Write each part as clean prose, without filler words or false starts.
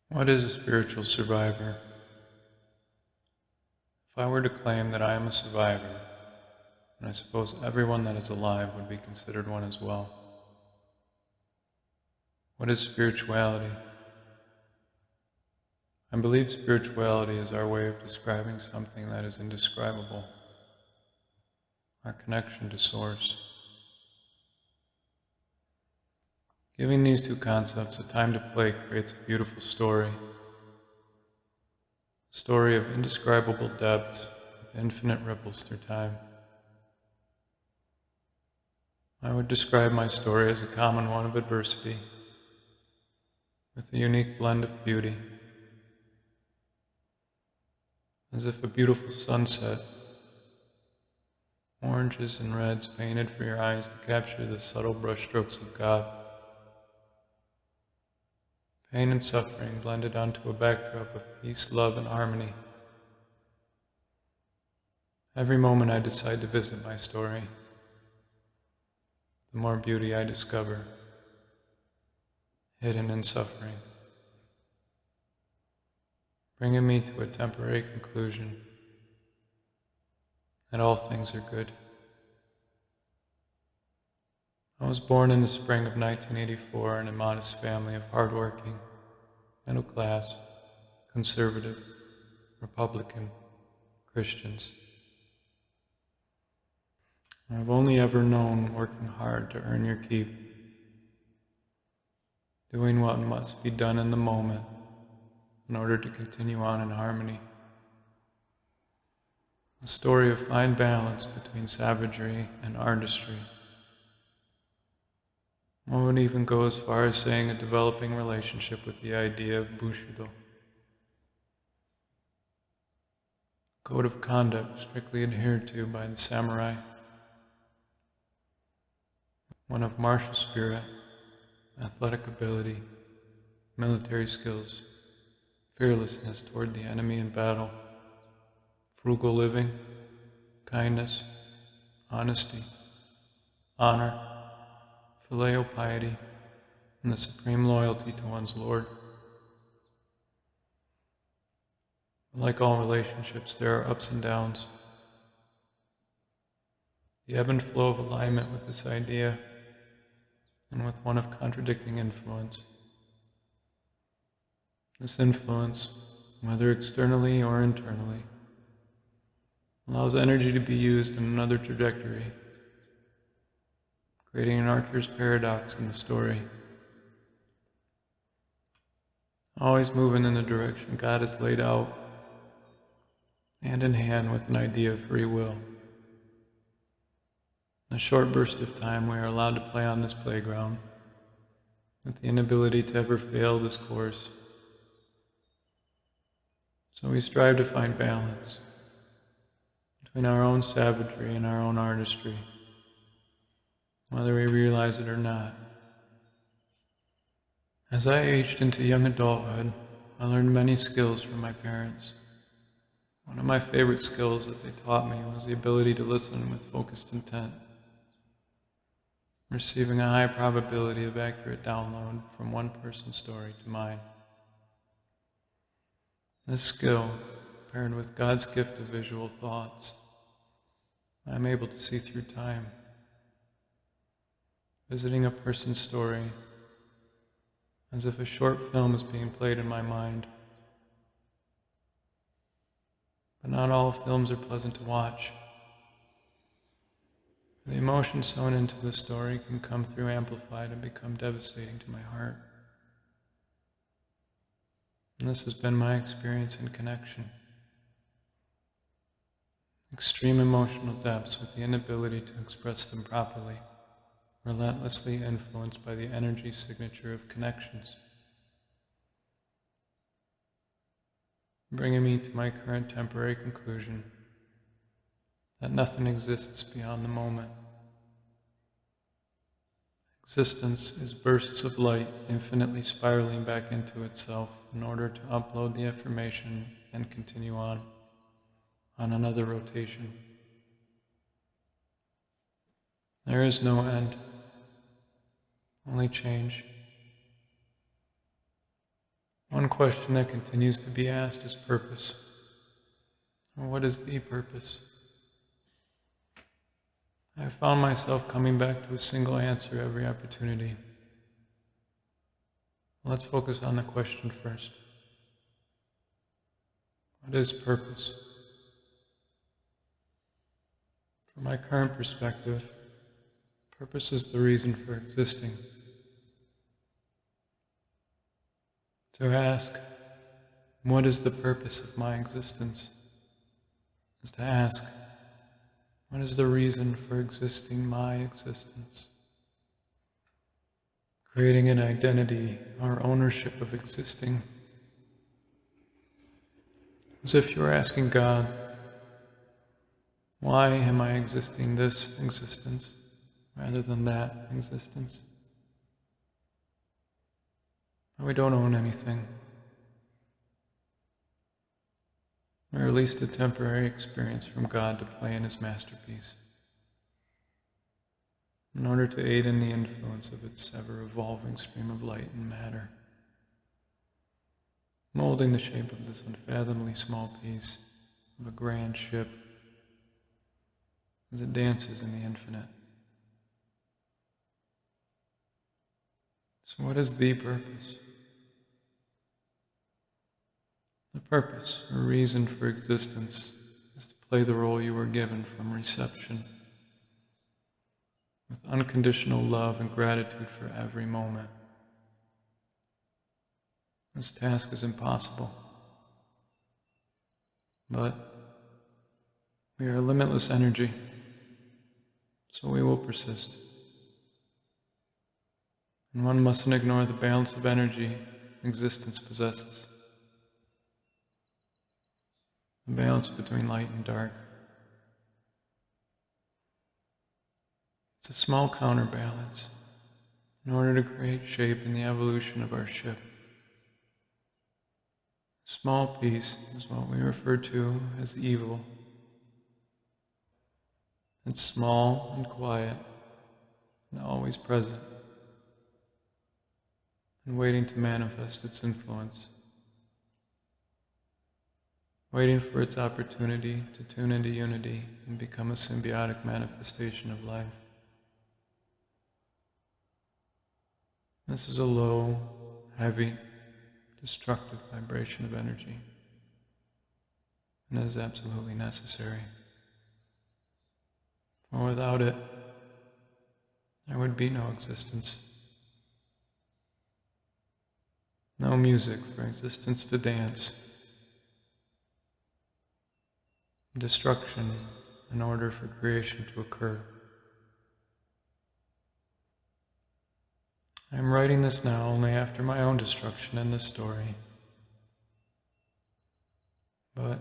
What is a spiritual survivor? If I were to claim that I am a survivor, then I suppose everyone that is alive would be considered one as well. What is spirituality? I believe spirituality is our way of describing something that is indescribable, our connection to Source. Giving these two concepts a time to play creates a beautiful story. A story of indescribable depths with infinite ripples through time. I would describe my story as a common one of adversity, with a unique blend of beauty. As if a beautiful sunset, oranges and reds painted for your eyes to capture the subtle brushstrokes of God. Pain and suffering blended onto a backdrop of peace, love, and harmony. Every moment I decide to visit my story, the more beauty I discover, hidden in suffering, bringing me to a temporary conclusion that all things are good. I was born in the spring of 1984 in a modest family of hardworking, middle-class, conservative, Republican Christians. I've only ever known working hard to earn your keep, doing what must be done in the moment in order to continue on in harmony. A story of fine balance between savagery and artistry. One would even go as far as saying a developing relationship with the idea of Bushido. Code of conduct strictly adhered to by the samurai. One of martial spirit, athletic ability, military skills, fearlessness toward the enemy in battle, frugal living, kindness, honesty, honor, filial piety, and the supreme loyalty to one's Lord. But like all relationships, there are ups and downs. The ebb and flow of alignment with this idea, and with one of contradicting influence. This influence, whether externally or internally, allows energy to be used in another trajectory, creating an archer's paradox in the story. Always moving in the direction God has laid out, hand in hand with an idea of free will. In a short burst of time, we are allowed to play on this playground, with the inability to ever fail this course. So we strive to find balance between our own savagery and our own artistry, whether we realize it or not. As I aged into young adulthood, I learned many skills from my parents. One of my favorite skills that they taught me was the ability to listen with focused intent, receiving a high probability of accurate download from one person's story to mine. This skill, paired with God's gift of visual thoughts, I am able to see through time, visiting a person's story as if a short film is being played in my mind. But not all films are pleasant to watch. The emotion sewn into the story can come through amplified and become devastating to my heart. And this has been my experience in connection. Extreme emotional depths with the inability to express them properly, relentlessly influenced by the energy signature of connections, bringing me to my current temporary conclusion that nothing exists beyond the moment. Existence is bursts of light infinitely spiraling back into itself in order to upload the information and continue on another rotation. There is no end, only change. One question that continues to be asked is purpose. Or what is the purpose? I have found myself coming back to a single answer every opportunity. Let's focus on the question first. What is purpose? From my current perspective, purpose is the reason for existing. To ask, what is the purpose of my existence? Is to ask, what is the reason for existing my existence? Creating an identity, our ownership of existing. As if you were asking God, why am I existing this existence rather than that existence? We don't own anything. Or at least a temporary experience from God to play in His masterpiece, in order to aid in the influence of its ever-evolving stream of light and matter, molding the shape of this unfathomably small piece of a grand ship as it dances in the infinite. So what is the purpose? The purpose, or reason for existence, is to play the role you were given from reception, with unconditional love and gratitude for every moment. This task is impossible, but we are limitless energy, so we will persist. And one mustn't ignore the balance of energy existence possesses. The balance between light and dark. It's a small counterbalance in order to create shape in the evolution of our ship. A small piece is what we refer to as evil. It's small and quiet and always present and waiting to manifest its influence. Waiting for its opportunity to tune into unity and become a symbiotic manifestation of life. This is a low, heavy, destructive vibration of energy, and it is absolutely necessary. For without it, there would be no existence. No music for existence to dance. Destruction in order for creation to occur. I am writing this now only after my own destruction in this story. But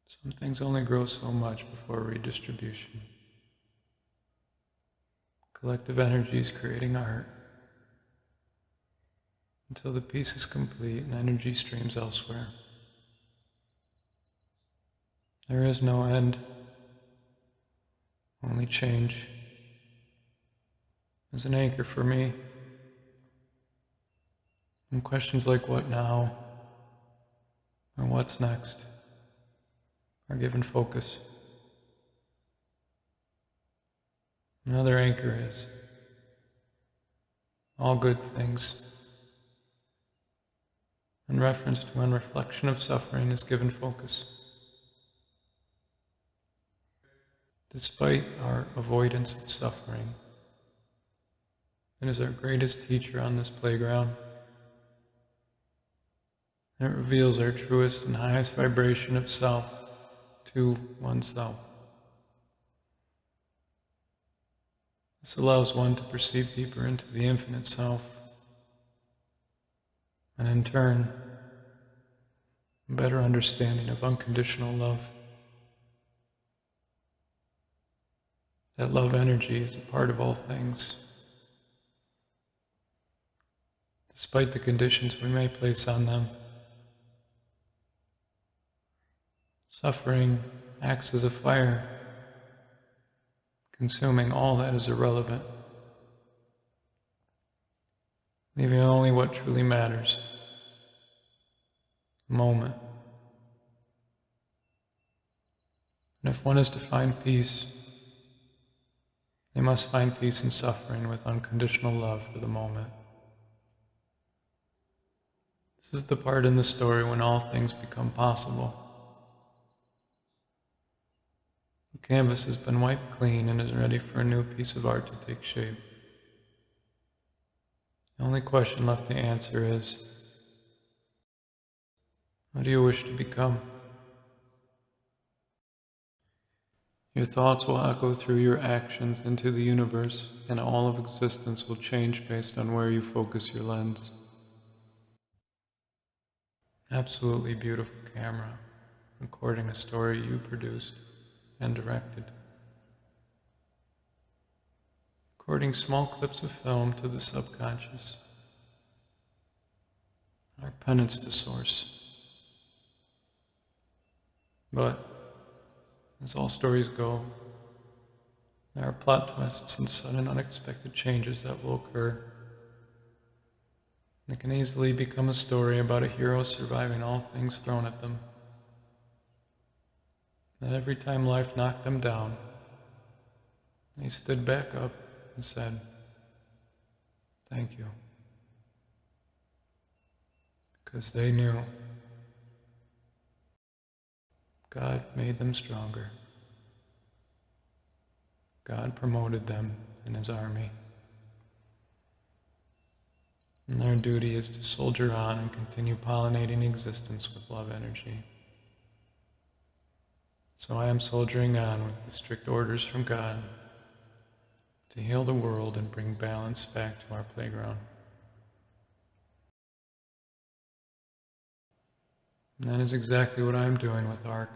some things only grow so much before redistribution. Collective energies creating art until the piece is complete and energy streams elsewhere. There is no end, only change. As an anchor for me. And questions like what now, or what's next, are given focus. Another anchor is all good things. In reference to when reflection of suffering is given focus. Despite our avoidance of suffering, it is our greatest teacher on this playground. It reveals our truest and highest vibration of self to oneself. This allows one to perceive deeper into the infinite self, and in turn, a better understanding of unconditional love. That love energy is a part of all things. Despite the conditions we may place on them. Suffering acts as a fire, consuming all that is irrelevant. leaving only what truly matters, the moment. And if one is to find peace, they must find peace in suffering with unconditional love for the moment. This is the part in the story when all things become possible. The canvas has been wiped clean and is ready for a new piece of art to take shape. The only question left to answer is, what do you wish to become? Your thoughts will echo through your actions into the universe, and all of existence will change based on where you focus your lens. Absolutely beautiful camera, recording a story you produced and directed. Recording small clips of film to the subconscious. Our penance to source. But, as all stories go, there are plot twists and sudden unexpected changes that will occur. It can easily become a story about a hero surviving all things thrown at them. That every time life knocked them down, they stood back up and said, "Thank you." Because they knew God made them stronger. God promoted them in His army. And their duty is to soldier on and continue pollinating existence with love energy. So I am soldiering on with the strict orders from God to heal the world and bring balance back to our playground. And that is exactly what I am doing with ARC.